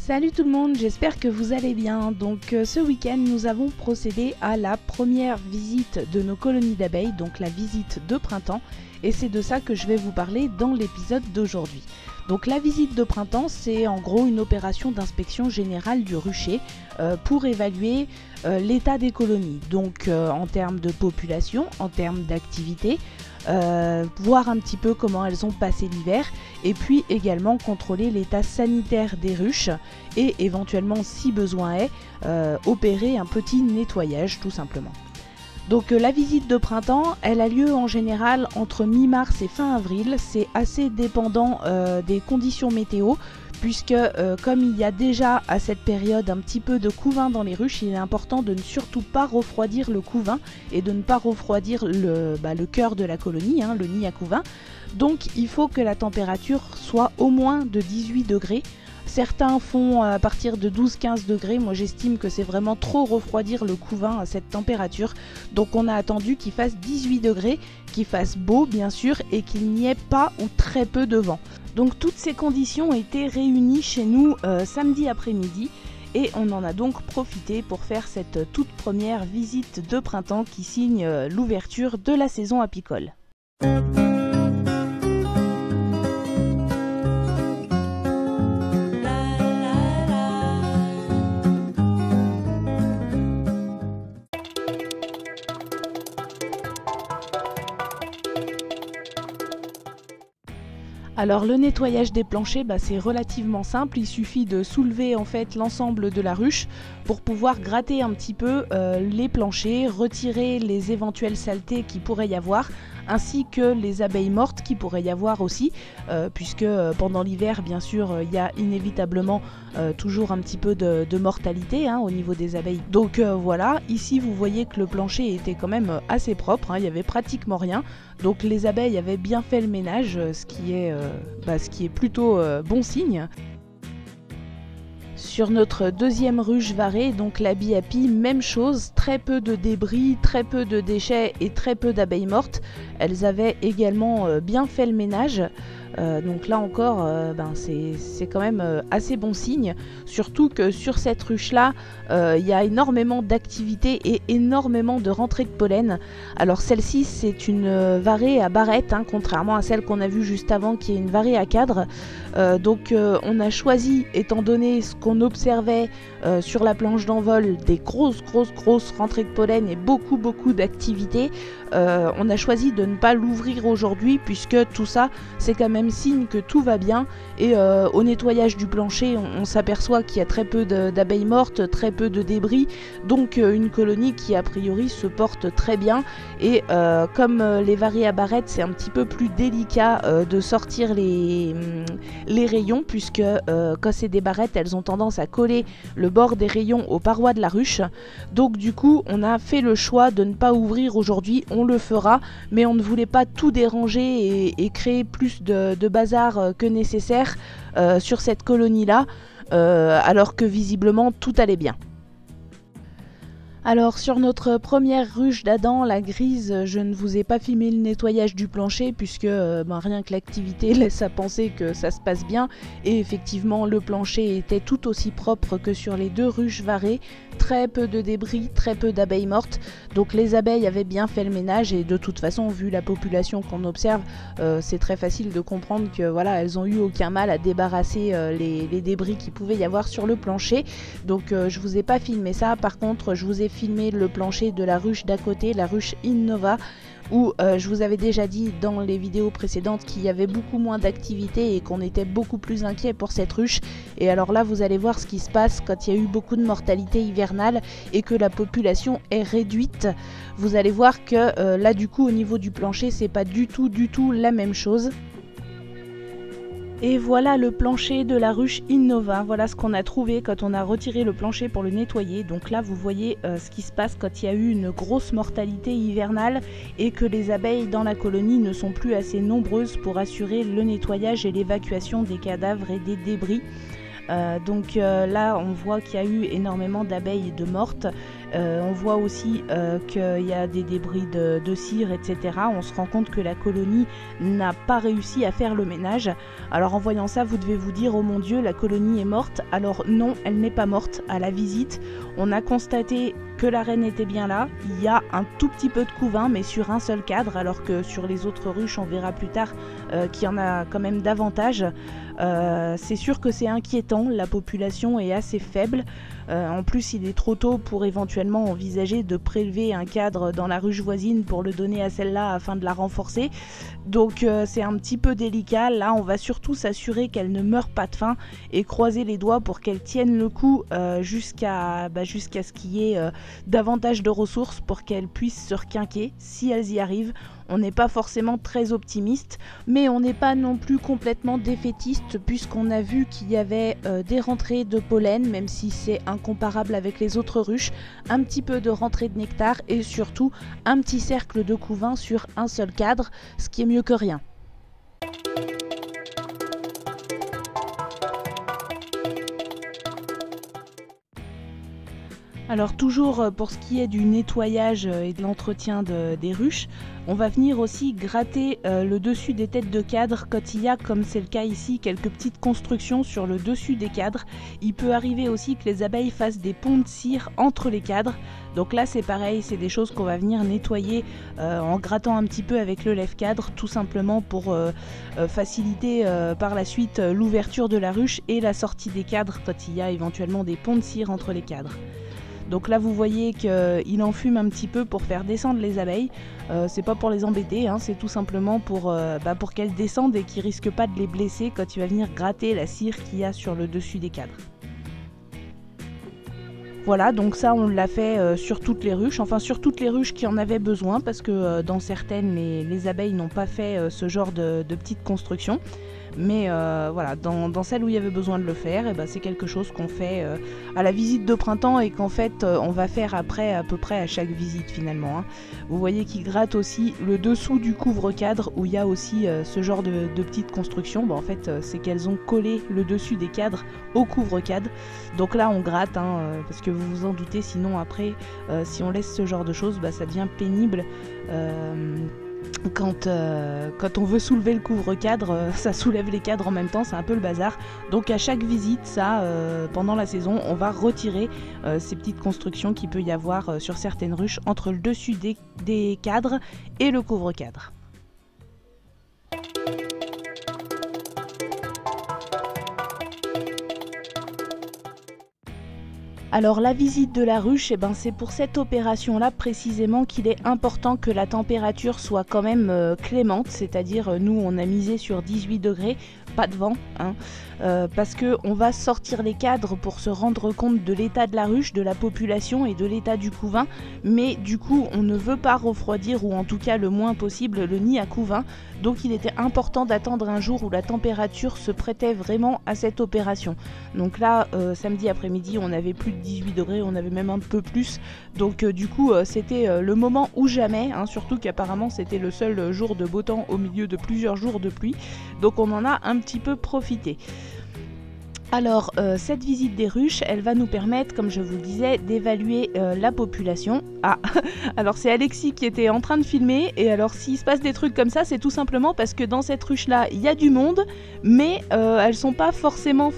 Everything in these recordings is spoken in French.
Salut tout le monde, j'espère que vous allez bien. Donc ce week-end nous avons procédé à la première visite de nos colonies d'abeilles, donc la visite de printemps, et c'est de ça que je vais vous parler dans l'épisode d'aujourd'hui. Donc la visite de printemps, c'est en gros une opération d'inspection générale du rucher pour évaluer l'état des colonies, donc en termes de population, en termes d'activité, voir un petit peu comment elles ont passé l'hiver et puis également contrôler l'état sanitaire des ruches et éventuellement, si besoin est, opérer un petit nettoyage tout simplement. Donc la visite de printemps, elle a lieu en général entre mi-mars et fin avril. C'est assez dépendant des conditions météo, puisque comme il y a déjà à cette période un petit peu de couvain dans les ruches, il est important de ne surtout pas refroidir le couvain et de ne pas refroidir le cœur de la colonie, le nid à couvain. Donc il faut que la température soit au moins de 18 degrés. Certains font à partir de 12-15 degrés, moi j'estime que c'est vraiment trop refroidir le couvain à cette température. Donc on a attendu qu'il fasse 18 degrés, qu'il fasse beau bien sûr et qu'il n'y ait pas ou très peu de vent. Donc toutes ces conditions ont été réunies chez nous samedi après-midi et on en a donc profité pour faire cette toute première visite de printemps qui signe l'ouverture de la saison apicole. Alors le nettoyage des planchers, c'est relativement simple, il suffit de soulever en fait l'ensemble de la ruche pour pouvoir gratter un petit peu les planchers, retirer les éventuelles saletés qui pourrait y avoir, ainsi que les abeilles mortes qui pourrait y avoir aussi, puisque pendant l'hiver bien sûr il y a inévitablement toujours un petit peu de mortalité au niveau des abeilles. Donc voilà, ici vous voyez que le plancher était quand même assez propre, il n'y avait pratiquement rien. Donc les abeilles avaient bien fait le ménage, ce qui est plutôt bon signe. Sur notre deuxième ruche varée, donc la Biapie, même chose, très peu de débris, très peu de déchets et très peu d'abeilles mortes. Elles avaient également bien fait le ménage. Donc là encore, c'est quand même assez bon signe, surtout que sur cette ruche-là, il y a énormément d'activité et énormément de rentrées de pollen. Alors celle-ci, c'est une varée à barrette, contrairement à celle qu'on a vue juste avant, qui est une varée à cadre. Donc on a choisi, étant donné ce qu'on observait sur la planche d'envol, des grosses rentrées de pollen et beaucoup d'activité, on a choisi de ne pas l'ouvrir aujourd'hui, puisque tout ça, c'est quand même signe que tout va bien. Et au nettoyage du plancher, on s'aperçoit qu'il y a très peu d'abeilles mortes, très peu de débris, donc une colonie qui a priori se porte très bien. Et comme les varées à barrettes, c'est un petit peu plus délicat de sortir les rayons, puisque quand c'est des barrettes, elles ont tendance à coller le bord des rayons aux parois de la ruche. Donc du coup, on a fait le choix de ne pas ouvrir aujourd'hui. On le fera, mais on ne voulait pas tout déranger et créer plus de bazar que nécessaire sur cette colonie-là, alors que visiblement tout allait bien. Alors sur notre première ruche d'Adam, la grise, je ne vous ai pas filmé le nettoyage du plancher puisque rien que l'activité laisse à penser que ça se passe bien, et effectivement le plancher était tout aussi propre que sur les deux ruches varées, très peu de débris, très peu d'abeilles mortes, donc les abeilles avaient bien fait le ménage, et de toute façon vu la population qu'on observe, c'est très facile de comprendre que voilà, elles ont eu aucun mal à débarrasser les débris qu'il pouvait y avoir sur le plancher. Donc je vous ai pas filmé ça. Par contre, je vous ai filmé le plancher de la ruche d'à côté, la ruche Innova, où je vous avais déjà dit dans les vidéos précédentes qu'il y avait beaucoup moins d'activité et qu'on était beaucoup plus inquiet pour cette ruche. Et alors là, vous allez voir ce qui se passe quand il y a eu beaucoup de mortalité hivernale et que la population est réduite. Vous allez voir que là du coup au niveau du plancher, c'est pas du tout la même chose. Et voilà le plancher de la ruche Innova, voilà ce qu'on a trouvé quand on a retiré le plancher pour le nettoyer. Donc là vous voyez ce qui se passe quand il y a eu une grosse mortalité hivernale et que les abeilles dans la colonie ne sont plus assez nombreuses pour assurer le nettoyage et l'évacuation des cadavres et des débris. Donc là on voit qu'il y a eu énormément d'abeilles de mortes On voit aussi qu'il y a des débris de cire, etc. On se rend compte que la colonie n'a pas réussi à faire le ménage. Alors en voyant ça, vous devez vous dire, oh mon Dieu, la colonie est morte. Alors non, elle n'est pas morte. À la visite, on a constaté que la reine était bien là. Il y a un tout petit peu de couvain, mais sur un seul cadre, alors que sur les autres ruches, on verra plus tard qu'il y en a quand même davantage. C'est sûr que c'est inquiétant, la population est assez faible. En plus, il est trop tôt pour éventuellement envisager de prélever un cadre dans la ruche voisine pour le donner à celle-là afin de la renforcer. Donc c'est un petit peu délicat. Là, on va surtout s'assurer qu'elle ne meure pas de faim et croiser les doigts pour qu'elle tienne le coup jusqu'à ce qu'il y ait davantage de ressources pour qu'elle puisse se requinquer si elles y arrivent. On n'est pas forcément très optimiste, mais on n'est pas non plus complètement défaitiste puisqu'on a vu qu'il y avait des rentrées de pollen, même si c'est incomparable avec les autres ruches, un petit peu de rentrée de nectar et surtout un petit cercle de couvain sur un seul cadre, ce qui est mieux que rien. Alors toujours pour ce qui est du nettoyage et de l'entretien des ruches, on va venir aussi gratter le dessus des têtes de cadre quand il y a, comme c'est le cas ici, quelques petites constructions sur le dessus des cadres. Il peut arriver aussi que les abeilles fassent des ponts de cire entre les cadres. Donc là c'est pareil, c'est des choses qu'on va venir nettoyer en grattant un petit peu avec le lève-cadre, tout simplement pour faciliter par la suite l'ouverture de la ruche et la sortie des cadres quand il y a éventuellement des ponts de cire entre les cadres. Donc là vous voyez qu'il enfume un petit peu pour faire descendre les abeilles. C'est pas pour les embêter, hein, c'est tout simplement pour qu'elles descendent et qu'ils risquent pas de les blesser quand il va venir gratter la cire qu'il y a sur le dessus des cadres. Voilà, donc ça on l'a fait sur toutes les ruches, enfin sur toutes les ruches qui en avaient besoin, parce que dans certaines les abeilles n'ont pas fait ce genre de petites constructions. Mais voilà, dans celle où il y avait besoin de le faire, et ben c'est quelque chose qu'on fait à la visite de printemps et qu'en fait on va faire après à peu près à chaque visite finalement, hein. Vous voyez qu'il gratte aussi le dessous du couvre-cadre où il y a aussi ce genre de petites constructions. Bon, en fait c'est qu'elles ont collé le dessus des cadres au couvre-cadre. Donc là on gratte, hein, parce que vous vous en doutez, sinon après si on laisse ce genre de choses, bah, ça devient pénible. Quand on veut soulever le couvre-cadre, ça soulève les cadres en même temps, c'est un peu le bazar. Donc à chaque visite, ça, pendant la saison, on va retirer ces petites constructions qu'il peut y avoir sur certaines ruches entre le dessus des cadres et le couvre-cadre. Alors la visite de la ruche, eh ben, c'est pour cette opération-là précisément qu'il est important que la température soit quand même clémente, c'est-à-dire nous on a misé sur 18 degrés, pas de vent, hein, parce qu'on va sortir les cadres pour se rendre compte de l'état de la ruche, de la population et de l'état du couvain, mais du coup on ne veut pas refroidir, ou en tout cas le moins possible, le nid à couvain, donc il était important d'attendre un jour où la température se prêtait vraiment à cette opération. Donc là, samedi après-midi, on avait plus de 18 degrés, on avait même un peu plus, donc du coup c'était le moment ou jamais, hein, surtout qu'apparemment c'était le seul jour de beau temps au milieu de plusieurs jours de pluie, donc on en a un petit peu profité. Alors cette visite des ruches, elle va nous permettre, comme je vous le disais, d'évaluer la population. Ah, alors c'est Alexis qui était en train de filmer, et alors s'il se passe des trucs comme ça, c'est tout simplement parce que dans cette ruche là, il y a du monde, mais elles sont pas forcément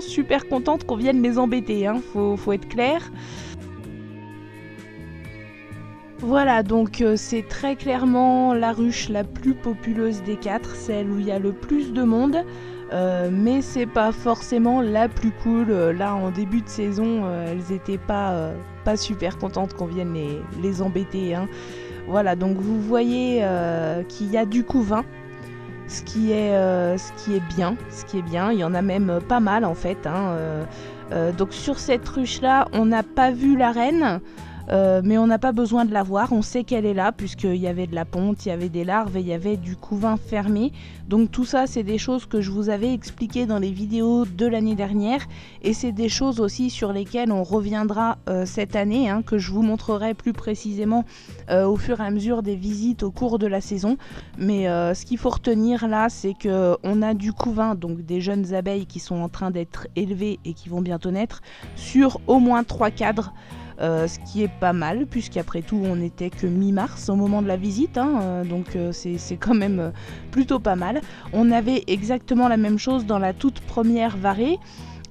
super contentes qu'on vienne les embêter, hein, faut être clair. Voilà, donc c'est très clairement la ruche la plus populeuse des quatre, celle où il y a le plus de monde. Mais c'est pas forcément la plus cool. Là en début de saison, elles étaient pas super contentes qu'on vienne les embêter, hein. Voilà, donc vous voyez qu'il y a du couvain, ce qui est bien, il y en a même pas mal en fait, hein. Donc sur cette ruche là, on n'a pas vu la reine. Mais on n'a pas besoin de la voir, on sait qu'elle est là puisqu'il y avait de la ponte, il y avait des larves et il y avait du couvain fermé. Donc tout ça c'est des choses que je vous avais expliquées dans les vidéos de l'année dernière, et c'est des choses aussi sur lesquelles on reviendra cette année, hein, que je vous montrerai plus précisément au fur et à mesure des visites au cours de la saison. Mais ce qu'il faut retenir là, c'est qu'on a du couvain, donc des jeunes abeilles qui sont en train d'être élevées et qui vont bientôt naître, sur au moins 3 cadres. ce qui est pas mal puisqu'après tout on n'était que mi-mars au moment de la visite, hein, donc c'est quand même plutôt pas mal. On avait exactement la même chose dans la toute première varée.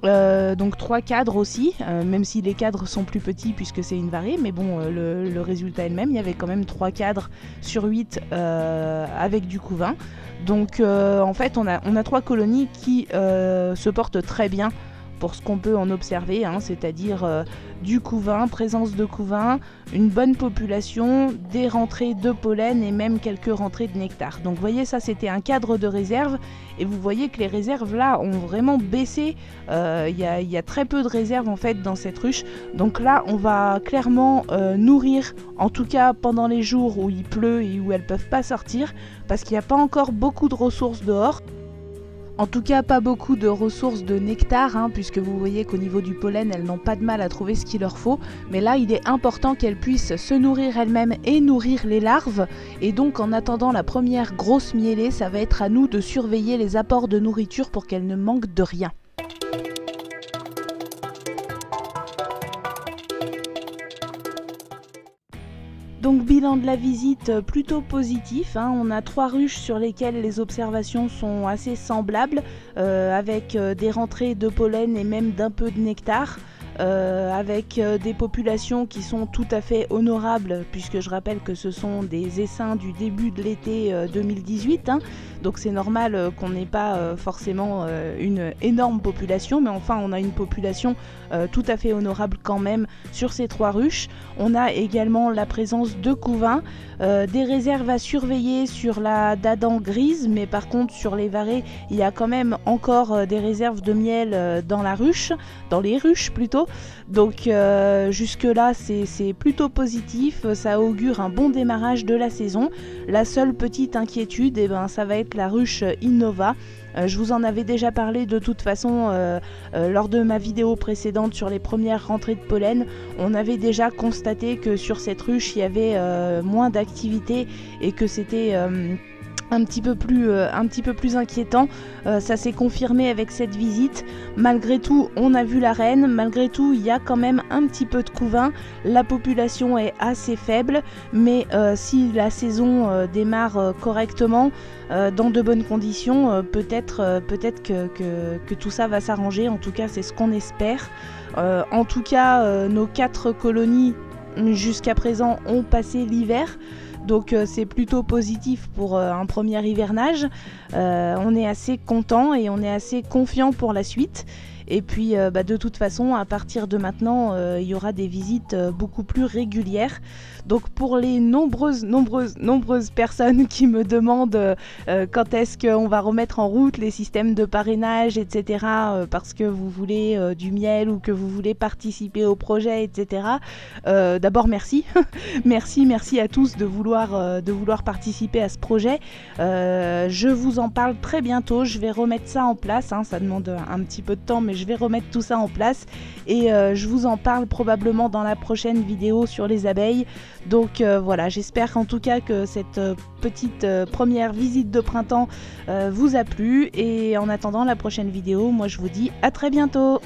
Donc 3 cadres aussi, même si les cadres sont plus petits puisque c'est une varée, mais bon, le résultat est le même. Il y avait quand même 3 cadres sur 8 avec du couvain. Donc en fait on a 3 colonies qui se portent très bien pour ce qu'on peut en observer, hein, c'est-à-dire du couvain, présence de couvain, une bonne population, des rentrées de pollen et même quelques rentrées de nectar. Donc vous voyez, ça c'était un cadre de réserve et vous voyez que les réserves là ont vraiment baissé. Il y a très peu de réserves en fait dans cette ruche. Donc là on va clairement nourrir, en tout cas pendant les jours où il pleut et où elles peuvent pas sortir, parce qu'il n'y a pas encore beaucoup de ressources dehors. En tout cas, pas beaucoup de ressources de nectar, hein, puisque vous voyez qu'au niveau du pollen, elles n'ont pas de mal à trouver ce qu'il leur faut. Mais là, il est important qu'elles puissent se nourrir elles-mêmes et nourrir les larves. Et donc, en attendant la première grosse mielée, ça va être à nous de surveiller les apports de nourriture pour qu'elles ne manquent de rien. Donc bilan de la visite plutôt positif, hein. On a 3 ruches sur lesquelles les observations sont assez semblables, avec des rentrées de pollen et même d'un peu de nectar. Avec des populations qui sont tout à fait honorables, puisque je rappelle que ce sont des essaims du début de l'été 2018, hein, donc c'est normal qu'on n'ait pas forcément une énorme population, mais enfin on a une population tout à fait honorable quand même sur ces 3 ruches. On a également la présence de couvains, des réserves à surveiller sur la dadan grise, mais par contre sur les varées il y a quand même encore des réserves de miel dans les ruches plutôt. Donc jusque là c'est plutôt positif, ça augure un bon démarrage de la saison. La seule petite inquiétude, ça va être la ruche Innova. Je vous en avais déjà parlé de toute façon lors de ma vidéo précédente sur les premières rentrées de pollen. On avait déjà constaté que sur cette ruche il y avait moins d'activité et que c'était un petit peu plus inquiétant. Ça s'est confirmé avec cette visite. Malgré tout, on a vu la reine. Malgré tout, il y a quand même un petit peu de couvain. La population est assez faible, mais si la saison démarre correctement, dans de bonnes conditions, peut-être que tout ça va s'arranger. En tout cas, c'est ce qu'on espère. En tout cas, nos 4 colonies jusqu'à présent ont passé l'hiver. Donc c'est plutôt positif pour un premier hivernage. On est assez content et on est assez confiant pour la suite. Et puis de toute façon, à partir de maintenant, il y aura des visites beaucoup plus régulières. Donc pour les nombreuses personnes qui me demandent quand est-ce qu'on va remettre en route les systèmes de parrainage, etc. Parce que vous voulez du miel ou que vous voulez participer au projet, etc. D'abord merci. merci à tous de vouloir participer à ce projet. Je vous en parle très bientôt. Je vais remettre ça en place. Hein. Ça demande un petit peu de temps, mais je vais remettre tout ça en place. Et je vous en parle probablement dans la prochaine vidéo sur les abeilles. Donc voilà, j'espère en tout cas que cette petite première visite de printemps vous a plu. Et en attendant la prochaine vidéo, moi je vous dis à très bientôt.